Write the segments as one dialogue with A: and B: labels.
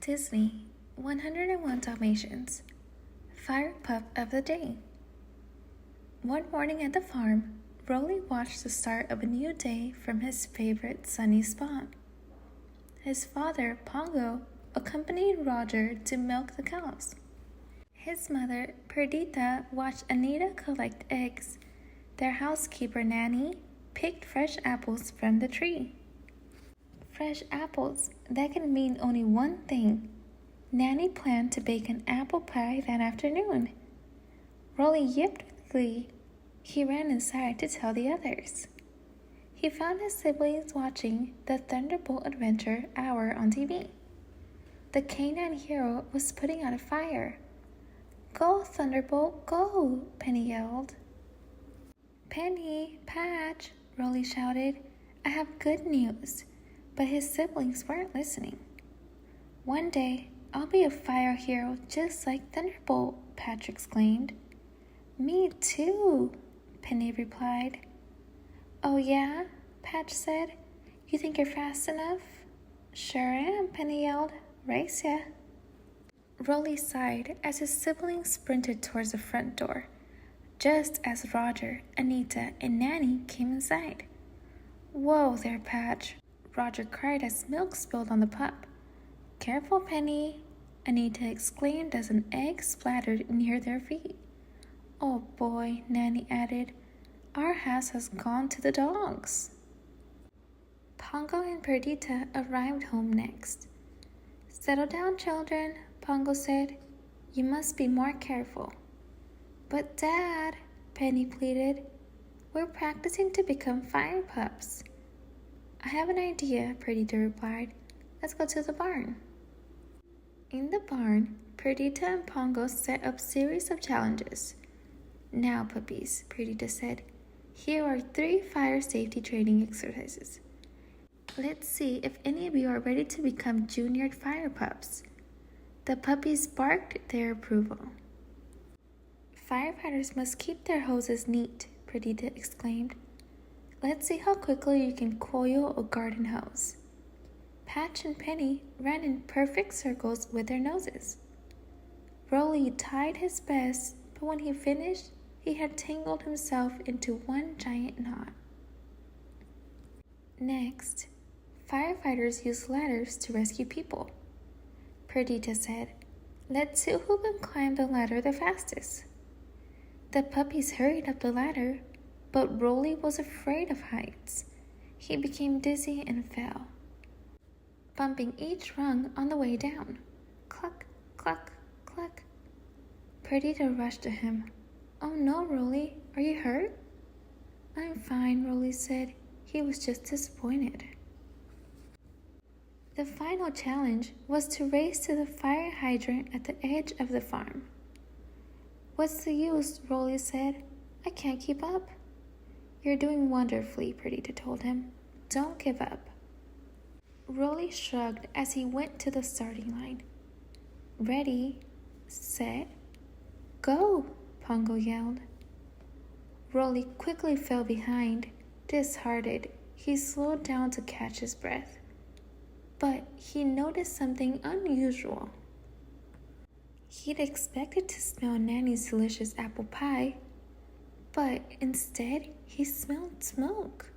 A: Disney 101 Dalmatians Fire Pup of the Day. One morning at the farm, Rolly watched the start of a new day from his favorite sunny spot. His father, Pongo, accompanied Roger to milk the cows. His mother, Perdita, watched Anita collect eggs. Their housekeeper, Nanny, picked fresh apples from the tree. Fresh apples, that can mean only one thing. Nanny planned to bake an apple pie that afternoon. Rolly yipped with glee. He ran inside to tell the others. He found his siblings watching the Thunderbolt Adventure Hour on TV. The canine hero was putting out a fire. "Go, Thunderbolt, go!" Penny yelled. "Penny, Patch," Rolly shouted, "I have good news." But his siblings weren't listening. "One day, I'll be a fire hero just like Thunderbolt," Patch exclaimed. "Me too," Penny replied. "Oh yeah?" Patch said. "You think you're fast enough?" "Sure am," Penny yelled. "Race ya." Rolly sighed as his siblings sprinted towards the front door, just as Roger, Anita, and Nanny came inside. "Whoa there, Patch," Roger cried as milk spilled on the pup. "Careful, Penny," Anita exclaimed as an egg splattered near their feet. "Oh boy," Nanny added, "our house has gone to the dogs." Pongo and Perdita arrived home next. "Settle down, children," Pongo said. "You must be more careful." "But Dad," Penny pleaded, "we're practicing to become fire pups." "I have an idea," Perdita replied. "Let's go to the barn." In the barn, Perdita and Pongo set up a series of challenges. "Now, puppies," Perdita said, "here are 3 fire safety training exercises. Let's see if any of you are ready to become junior fire pups." The puppies barked their approval. "Firefighters must keep their hoses neat," Perdita exclaimed. "Let's see how quickly you can coil a garden hose." Patch and Penny ran in perfect circles with their noses. Rolly tried his best, but when he finished, he had tangled himself into one giant knot. Next, firefighters use ladders to rescue people. Perdita said, "Let's see who can climb the ladder the fastest." The puppies hurried up the ladder, but Rolly was afraid of heights. He became dizzy and fell, bumping each rung on the way down. Cluck, cluck, cluck. Perdita rushed to him. "Oh no, Rolly, are you hurt?" "I'm fine," Rolly said. He was just disappointed. The final challenge was to race to the fire hydrant at the edge of the farm. "What's the use?" Rolly said. "I can't keep up." "You're doing wonderfully," Perdita told him. "Don't give up." Rolly shrugged as he went to the starting line. "Ready, set, go," Pongo yelled. Rolly quickly fell behind. Disheartened, he slowed down to catch his breath. But he noticed something unusual. He'd expected to smell Nanny's delicious apple pie, but instead he smelled smoke.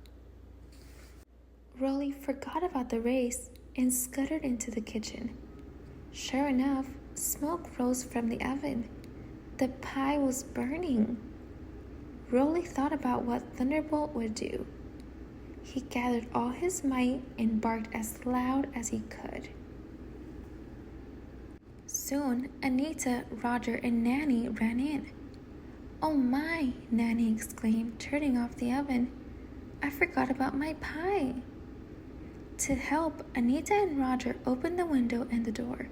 A: Rolly forgot about the race and scuttered into the kitchen. Sure enough, smoke rose from the oven. The pie was burning. Rolly thought about what Thunderbolt would do. He gathered all his might and barked as loud as he could. Soon, Anita, Roger, and Nanny ran in. "Oh my," Nanny exclaimed, turning off the oven. "I forgot about my pie." To help, Anita and Roger opened the window and the door.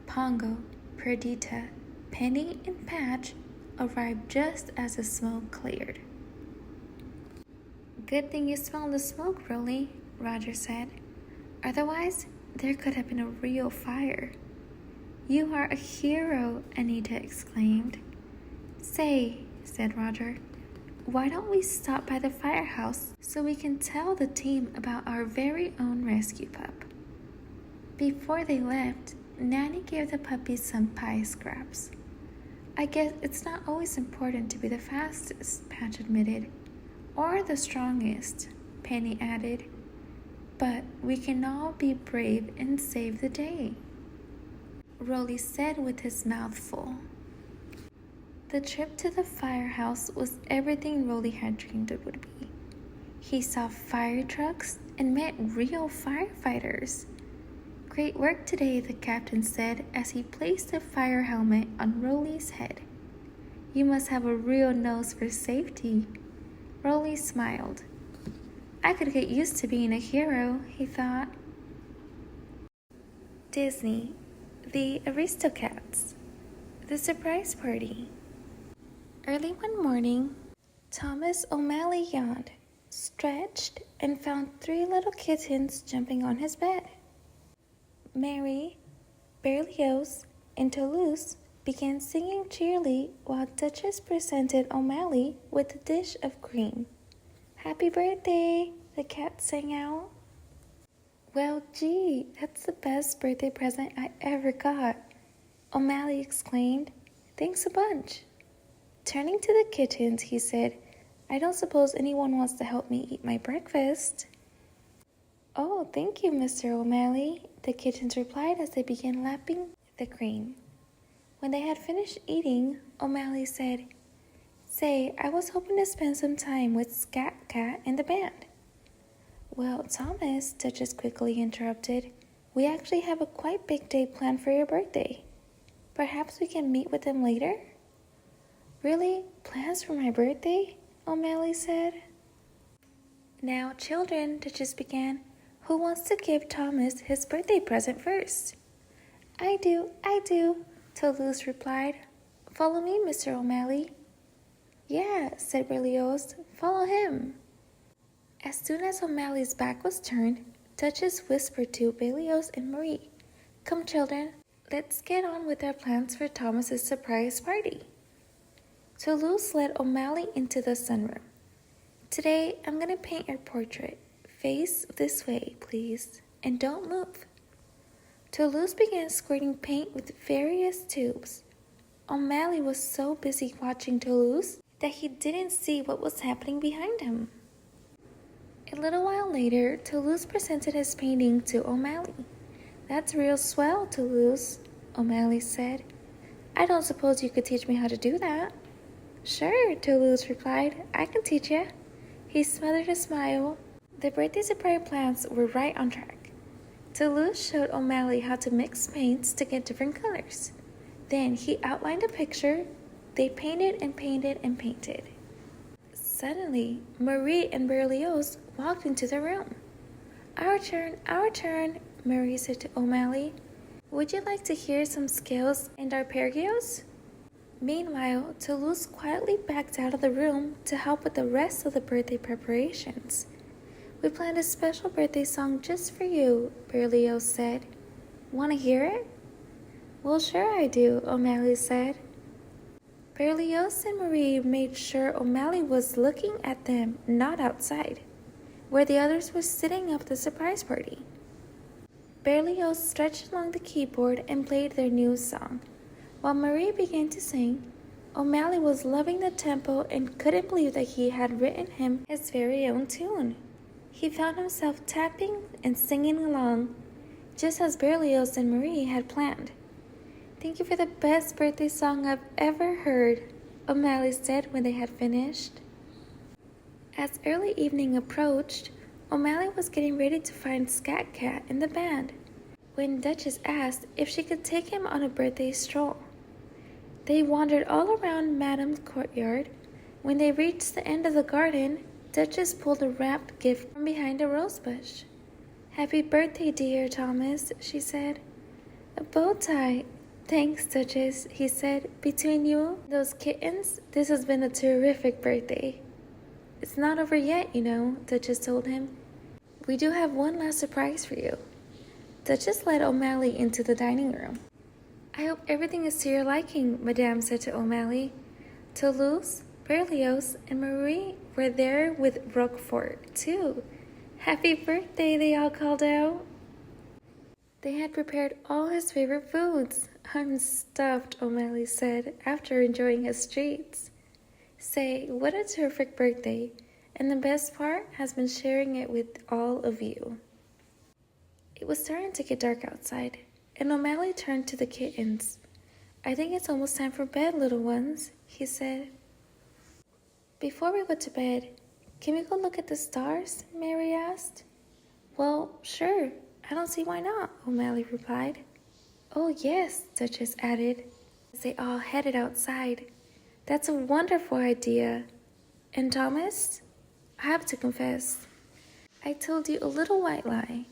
A: Pongo, Perdita, Penny, and Patch arrived just as the smoke cleared. "Good thing you smelled the smoke, Rolly," Roger said. "Otherwise, there could have been a real fire." "You are a hero," Anita exclaimed. "Say," said Roger, "why don't we stop by the firehouse so we can tell the team about our very own rescue pup?" Before they left, Nanny gave the puppies some pie scraps. I guess it's not always important to be the fastest, Patch admitted. Or the strongest, Penny added. But we can all be brave and save the day, Rolly said with his mouth full. The trip to the firehouse was everything Rolly had dreamed it would be. He saw fire trucks and met real firefighters. Great work today, the captain said as he placed a fire helmet on Rolly's head. You must have a real nose for safety. Rolly smiled. I could get used to being a hero, he thought. Disney, the Aristocats, the surprise party. Early one morning, Thomas O'Malley yawned, stretched, and found 3 little kittens jumping on his bed. Mary, Berlioz, and Toulouse began singing cheerily while Duchess presented O'Malley with a dish of cream. Happy birthday, the cat sang out. Well, gee, that's the best birthday present I ever got, O'Malley exclaimed. Thanks a bunch. Turning to the kittens, he said, I don't suppose anyone wants to help me eat my breakfast. Oh, thank you, Mr. O'Malley, the kittens replied as they began lapping the cream. When they had finished eating, O'Malley said, Say, I was hoping to spend some time with Scat Cat and the band. Well, Thomas, Duchess quickly interrupted, we actually have a quite big day planned for your birthday. Perhaps we can meet with them later? Really? Plans for my birthday? O'Malley said. Now, children, Duchess began, who wants to give Thomas his birthday present first? I do, Toulouse replied. Follow me, Mr. O'Malley. Yeah, said Berlioz. Follow him. As soon as O'Malley's back was turned, Duchess whispered to Berlioz and Marie, Come, children, let's get on with our plans for Thomas's surprise party. Toulouse led O'Malley into the sunroom. Today, I'm going to paint your portrait. Face this way, please, and don't move. Toulouse began squirting paint with various tubes. O'Malley was so busy watching Toulouse that he didn't see what was happening behind him. A little while later, Toulouse presented his painting to O'Malley. That's real swell, Toulouse, O'Malley said. I don't suppose you could teach me how to do that. Sure, Toulouse replied. I can teach you. He smothered a smile. The birthday surprise plans were right on track. Toulouse showed O'Malley how to mix paints to get different colors. Then he outlined a picture. They painted and painted and painted. Suddenly, Marie and Berlioz walked into the room. Our turn, Marie said to O'Malley. Would you like to hear some scales and arpeggios? Meanwhile, Toulouse quietly backed out of the room to help with the rest of the birthday preparations. We planned a special birthday song just for you, Berlioz said. Want to hear it? Well, sure I do, O'Malley said. Berlioz and Marie made sure O'Malley was looking at them, not outside, where the others were sitting up at the surprise party. Berlioz stretched along the keyboard and played their new song. While Marie began to sing, O'Malley was loving the tempo and couldn't believe that he had written him his very own tune. He found himself tapping and singing along, just as Berlioz and Marie had planned. Thank you for the best birthday song I've ever heard, O'Malley said when they had finished. As early evening approached, O'Malley was getting ready to find Scat Cat in the band, when Duchess asked if she could take him on a birthday stroll. They wandered all around Madame's courtyard. When they reached the end of the garden, Duchess pulled a wrapped gift from behind a rosebush. Happy birthday, dear Thomas, she said. A bow tie. Thanks, Duchess, he said. Between you and those kittens, this has been a terrific birthday. It's not over yet, you know, Duchess told him. We do have one last surprise for you. Duchess led O'Malley into the dining room. I hope everything is to your liking, Madame said to O'Malley. Toulouse, Berlioz, and Marie were there with Roquefort, too. Happy birthday, they all called out. They had prepared all his favorite foods. I'm stuffed, O'Malley said after enjoying his treats. Say, what a terrific birthday, and the best part has been sharing it with all of you. It was starting to get dark outside, and O'Malley turned to the kittens. I think it's almost time for bed, little ones, he said. Before we go to bed, can we go look at the stars? Mary asked. Well, sure. I don't see why not, O'Malley replied. Oh, yes, Duchess added, as they all headed outside. That's a wonderful idea. And Thomas, I have to confess, I told you a little white lie.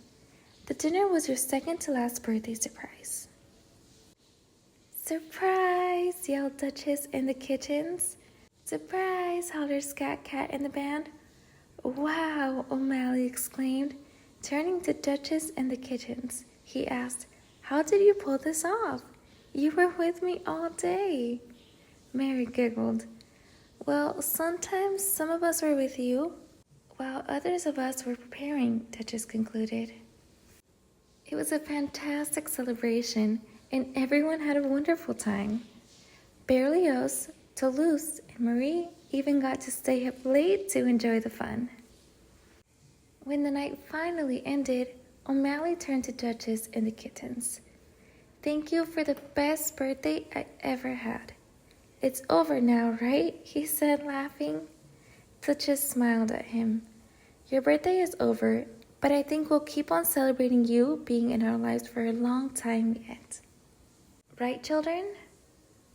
A: The dinner was your second to last birthday surprise. Surprise, yelled Duchess and the kittens. Surprise, hollered Scat Cat and the band. Wow, O'Malley exclaimed. Turning to Duchess and the kittens, he asked, how did you pull this off? You were with me all day. Mary giggled. Well, sometimes some of us were with you, while others of us were preparing, Duchess concluded. It was a fantastic celebration, and everyone had a wonderful time. Berlioz, Toulouse, and Marie even got to stay up late to enjoy the fun. When the night finally ended, O'Malley turned to Duchess and the kittens. Thank you for the best birthday I ever had. It's over now, right? He said, laughing. Duchess smiled at him. Your birthday is over, but I think we'll keep on celebrating you being in our lives for a long time yet. Right, children?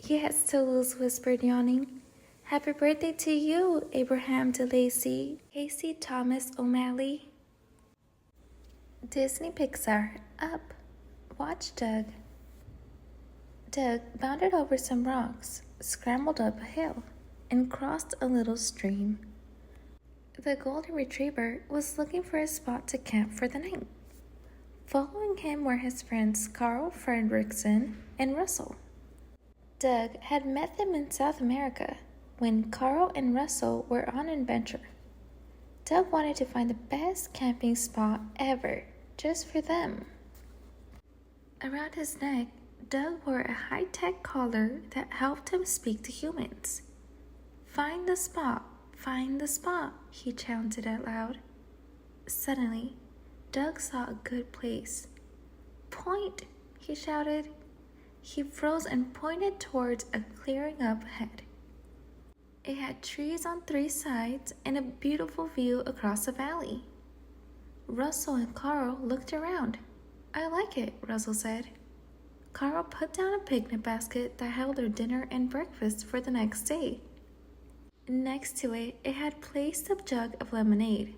A: Yes, Toulouse whispered, yawning. Happy birthday to you, Abraham de Lacy, Casey Thomas O'Malley. Disney Pixar, up. Watch Doug. Doug bounded over some rocks, scrambled up a hill, and crossed a little stream. The golden retriever was looking for a spot to camp for the night. Following him were his friends Carl Fredrickson and Russell. Doug had met them in South America when Carl and Russell were on an adventure. Doug wanted to find the best camping spot ever, just for them. Around his neck, Doug wore a high-tech collar that helped him speak to humans. Find the spot, he chanted out loud. Suddenly, Doug saw a good place. Point, he shouted. He froze and pointed towards a clearing up ahead. It had trees on 3 sides and a beautiful view across a valley. Russell and Carl looked around. I like it, Russell said. Carl put down a picnic basket that held their dinner and breakfast for the next day. Next to it, it had placed a jug of lemonade.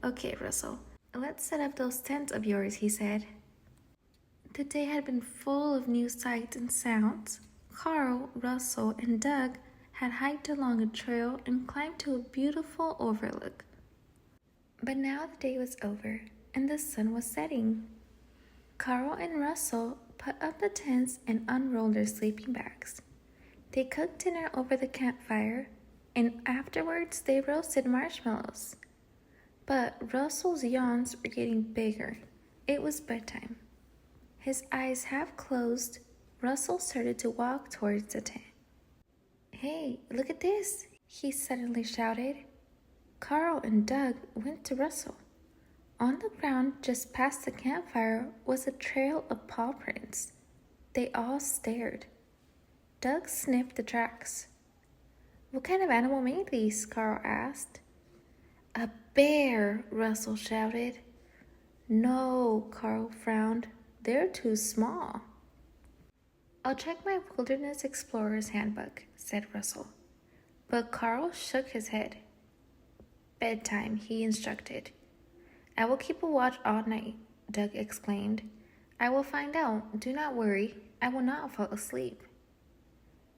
A: Okay, Russell, let's set up those tents of yours, he said. The day had been full of new sights and sounds. Carl, Russell, and Doug had hiked along a trail and climbed to a beautiful overlook. But now the day was over, and the sun was setting. Carl and Russell put up the tents and unrolled their sleeping bags. They cooked dinner over the campfire, and afterwards they roasted marshmallows. But Russell's yawns were getting bigger. It was bedtime. His eyes half closed, Russell started to walk towards the tent. Hey, look at this, he suddenly shouted. Carl and Doug went to Russell. On the ground just past the campfire was a trail of paw prints. They all stared. Doug sniffed the tracks. What kind of animal made these? Carl asked. A bear, Russell shouted. No, Carl frowned. They're too small. I'll check my Wilderness Explorer's Handbook, said Russell. But Carl shook his head. Bedtime, he instructed. I will keep a watch all night, Doug exclaimed. I will find out. Do not worry. I will not fall asleep.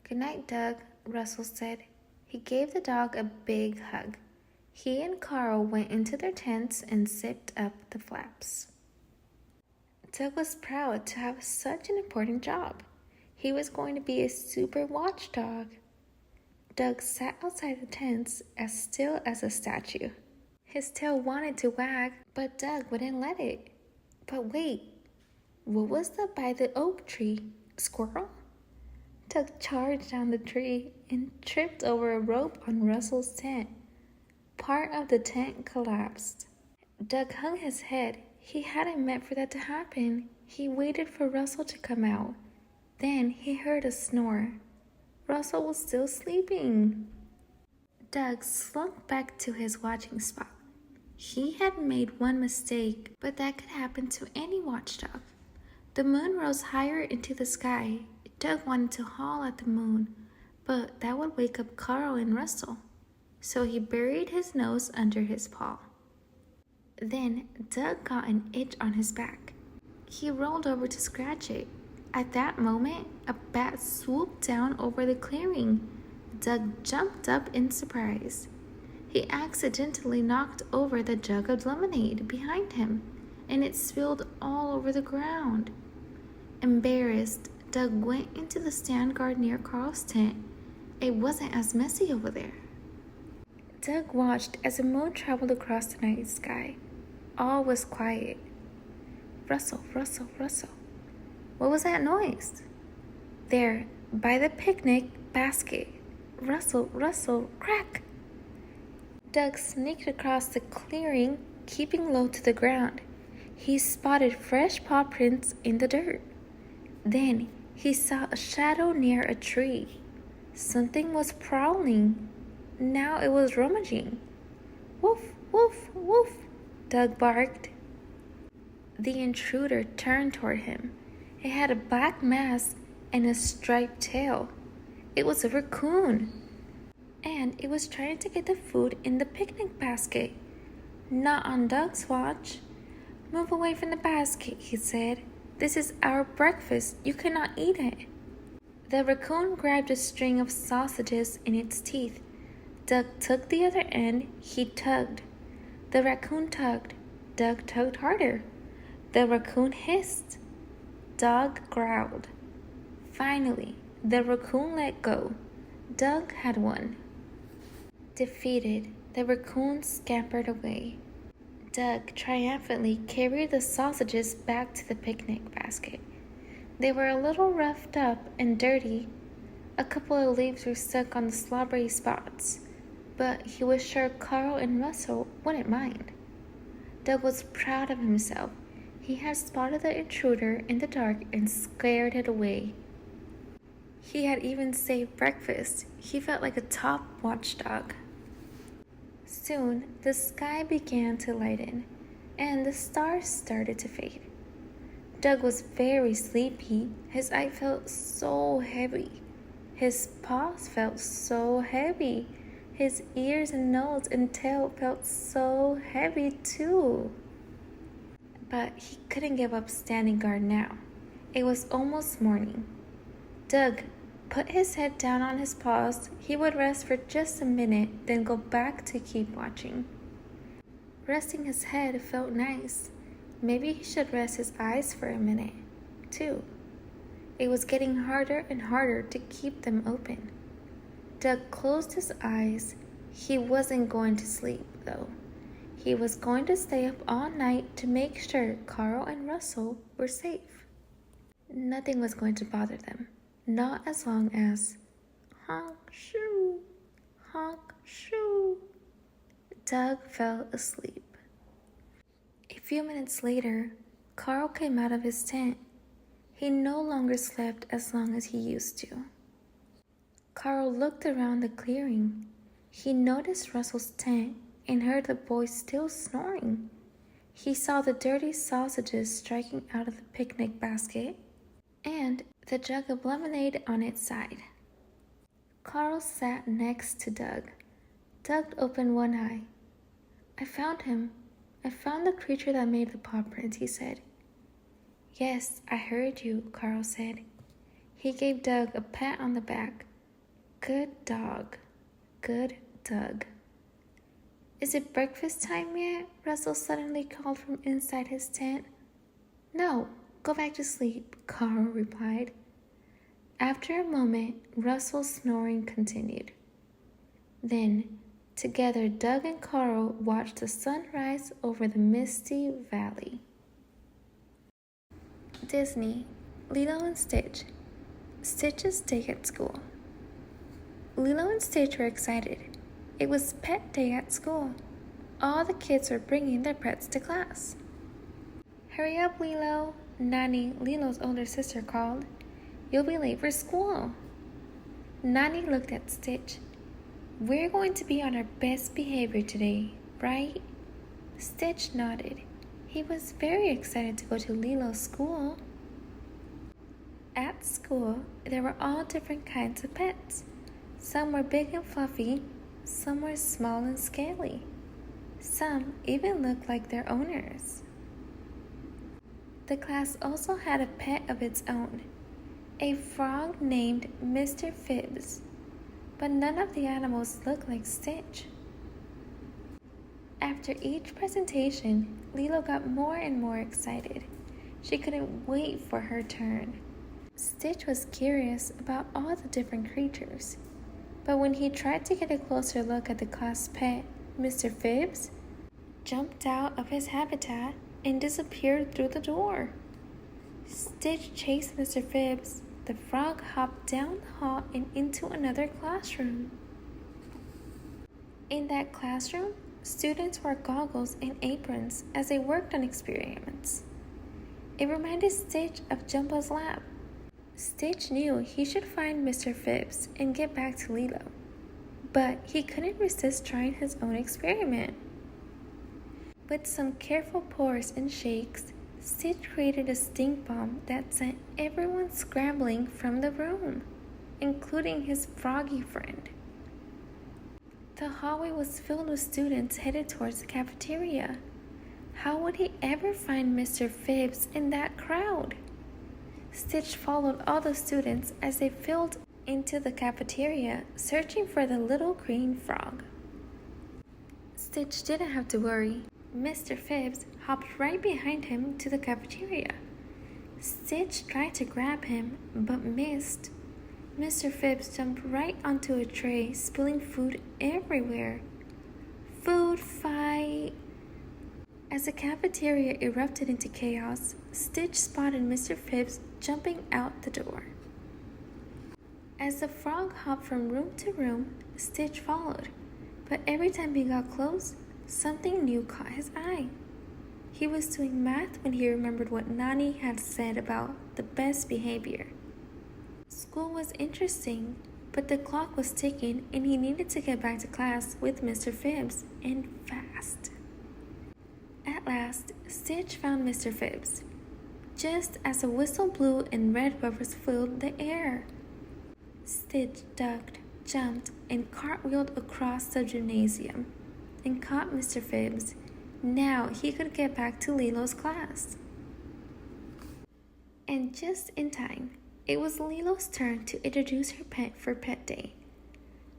A: Good night, Doug, Russell said. He gave the dog a big hug. He and Carl went into their tents and zipped up the flaps. Doug was proud to have such an important job. He was going to be a super watchdog. Doug sat outside the tents as still as a statue. His tail wanted to wag, but Doug wouldn't let it. But wait, What was that by the oak tree? A squirrel? Doug charged down the tree and tripped over a rope on Russell's tent. Part of the tent collapsed. Doug hung his head. He hadn't meant for that to happen. He waited for Russell to come out. Then he heard a snore. Russell was still sleeping. Doug slunk back to his watching spot. He had made one mistake, but that could happen to any watchdog. The moon rose higher into the sky. Doug wanted to haul at the moon, but that would wake up Carl and Russell. So he buried his nose under his paw. Then Doug got an itch on his back. He rolled over to scratch it. At that moment, a bat swooped down over the clearing. Doug jumped up in surprise. He accidentally knocked over the jug of lemonade behind him, and it spilled all over the ground. Embarrassed, Doug went into the stand guard near Carl's tent. It wasn't as messy over there. Doug watched as the moon traveled across the night sky. All was quiet. Rustle, rustle, rustle. What was that noise? There, by the picnic basket. Rustle, rustle, crack. Doug sneaked across the clearing, keeping low to the ground. He spotted fresh paw prints in the dirt. Then he saw a shadow near a tree. Something was prowling. Now it was rummaging. Woof, woof, woof, Doug barked. The intruder turned toward him. It had a black mask and a striped tail. It was a raccoon. And it was trying to get the food in the picnic basket. Not on Doug's watch. Move away from the basket, he said. This is our breakfast. You cannot eat it. The raccoon grabbed a string of sausages in its teeth. Doug took the other end. He tugged. The raccoon tugged. Doug tugged harder. The raccoon hissed. Doug growled. Finally, the raccoon let go. Doug had won. Defeated, the raccoon scampered away. Doug triumphantly carried the sausages back to the picnic basket. They were a little roughed up and dirty. A couple of leaves were stuck on the slobbery spots, but he was sure Carl and Russell wouldn't mind. Doug was proud of himself. He had spotted the intruder in the dark and scared it away. He had even saved breakfast. He felt like a top watchdog. Soon, the sky began to lighten, and the stars started to fade. Doug was very sleepy. His eye felt so heavy. His paws felt so heavy. His ears and nose and tail felt so heavy too. But he couldn't give up standing guard now. It was almost morning. Doug put his head down on his paws. He would rest for just a minute, then go back to keep watching. Resting his head felt nice. Maybe he should rest his eyes for a minute, too. It was getting harder and harder to keep them open. Doug closed his eyes. He wasn't going to sleep, though. He was going to stay up all night to make sure Carl and Russell were safe. Nothing was going to bother them. Not as long as honk shoo, honk shoo. Doug fell asleep. A few minutes later, Carl came out of his tent. He no longer slept as long as he used to. Carl looked around the clearing. He noticed Russell's tent and heard the boys still snoring. He saw the dirty sausages striking out of the picnic basket and the jug of lemonade on its side. Carl sat next to Doug. Doug opened one eye. I found him. I found the creature that made the paw prints, he said. Yes, I heard you, Carl said. He gave Doug a pat on the back. Good dog. Good Doug. Is it breakfast time yet? Russell suddenly called from inside his tent. No, go back to sleep, Carl replied. After a moment, Russell's snoring continued. Then, together, Doug and Carl watched the sun rise over the misty valley. Disney, Lilo and Stitch, Stitch's day at school. Lilo and Stitch were excited. It was pet day at school. All the kids were bringing their pets to class. Hurry up, Lilo, Nani, Lilo's older sister, called. You'll be late for school. Nani looked at Stitch. We're going to be on our best behavior today, right? Stitch nodded. He was very excited to go to Lilo's school. At school, there were all different kinds of pets. Some were big and fluffy, some were small and scaly. Some even looked like their owners. The class also had a pet of its own, a frog named Mr. Phibbs, but none of the animals looked like Stitch. After each presentation, Lilo got more and more excited. She couldn't wait for her turn. Stitch was curious about all the different creatures, but when he tried to get a closer look at the class pet, Mr. Phibbs jumped out of his habitat and disappeared through the door. Stitch chased Mr. Phibbs. The frog hopped down the hall and into another classroom. In that classroom, students wore goggles and aprons as they worked on experiments. It reminded Stitch of Jumbo's lab. Stitch knew he should find Mr. Phibbs and get back to Lilo, but he couldn't resist trying his own experiment. With some careful pours and shakes, Stitch created a stink bomb that sent everyone scrambling from the room, including his froggy friend. The hallway was filled with students headed towards the cafeteria. How would he ever find Mr. Phibbs in that crowd? Stitch followed all the students as they filed into the cafeteria, searching for the little green frog. Stitch didn't have to worry. Mr. Phibbs hopped right behind him to the cafeteria. Stitch tried to grab him, but missed. Mr. Phibbs jumped right onto a tray, spilling food everywhere. Food fight! As the cafeteria erupted into chaos, Stitch spotted Mr. Phibbs jumping out the door. As the frog hopped from room to room, Stitch followed, but every time he got close, something new caught his eye. He was doing math when he remembered what Nani had said about the best behavior. School was interesting, but the clock was ticking and he needed to get back to class with Mr. Phibbs, and fast. At last, Stitch found Mr. Phibbs, just as a whistle blew and red bubbles filled the air. Stitch ducked, jumped, and cartwheeled across the gymnasium and caught Mr. Phibbs. Now he could get back to Lilo's class. And just in time, it was Lilo's turn to introduce her pet for Pet Day.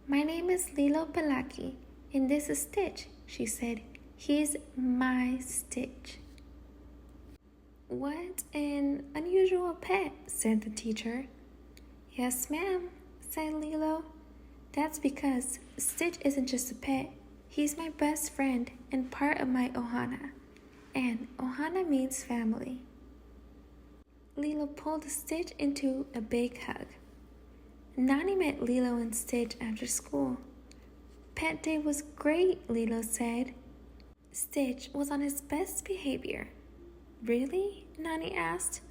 A: My name is Lilo Pelaki, and this is Stitch, she said. He's my Stitch. What an unusual pet, said the teacher. Yes, ma'am, said Lilo. That's because Stitch isn't just a pet. He's my best friend and part of my ohana. And ohana means family. Lilo pulled Stitch into a big hug. Nani met Lilo and Stitch after school. Pet Day was great, Lilo said. Stitch was on his best behavior. Really? Nani asked.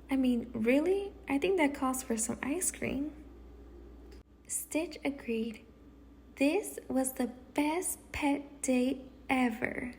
A: Really? I think that calls for some ice cream. Stitch agreed. This was the best pet day ever.